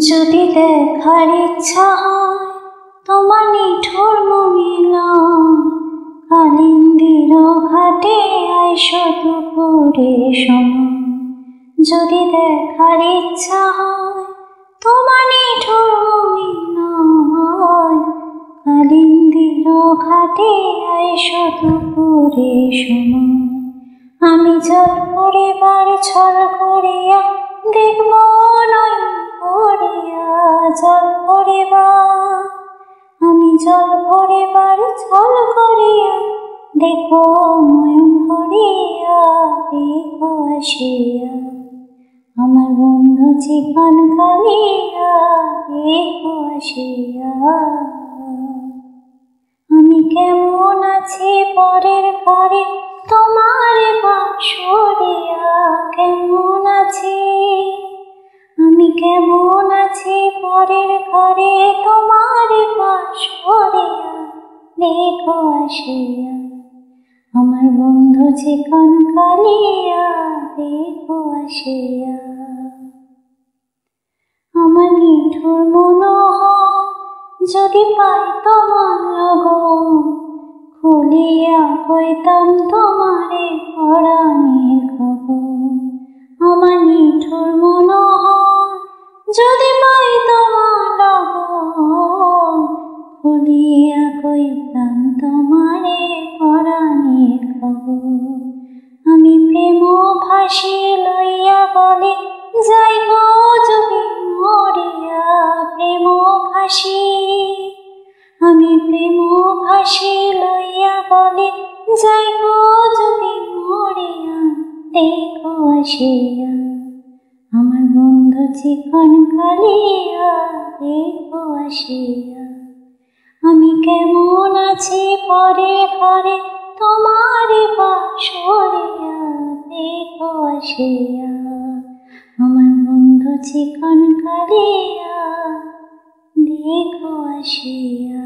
যদি দেখার ইচ্ছা হয় তোমার নিঠুর মহিলা, কালিন্দির ঘাটে আইসো দুপুরে সময়। যদি দেখার ইচ্ছা হয় তোমার নিঠুর মহিলা, কালিন্দির ঘাটে আইসো দুপুরে সময়। আমি জল পরিবার ছল করিয়া দেখব নয়ন ভরিয়া, জল পরিবার আমি জল পরিবার ছল করিয়া দেখব নয়ন ভরিয়া, দেখো আসিয়া আমার বন্ধু জীবন কালিয়া, দেখো আসিয়া। আমি কেমন আছি পরের ঘরে তোমার বাঁশরিয়া, কেমন আছি আমি কেমন আছি পরের ঘরে তোমার বাঁশরিয়া, দেখো আসিয়া আমার বন্ধু চিকন কালিয়া, দেখো আসিয়া। আমার নিঠুর মনোহর যদি পাই তোমার লগন, খুলিয়া কইতাম তোমারে পরাণের খবর। আমার নিঠুর মনোহর যদি পাই তোমার লগন, খুলিয়া কইতাম তোমারে পরাণের খবর। আমি প্রেম ফাঁসি লইয়া গলে যাই গো যদি মরিয়া, প্রেম ফাঁসি আমি প্রেম ফাঁসি লইয়া গলে যাই গো যদি মরিয়া, দেখো আসিয়া আমার বন্ধু চিকন কালিয়া, দেখো আসিয়া। আমি কেমন আছি পরে ঘরে তোমার বাঁশরিয়া, দেখো আসিয়া আমার বন্ধু চিকন কালিয়া, দেখো আসিয়া।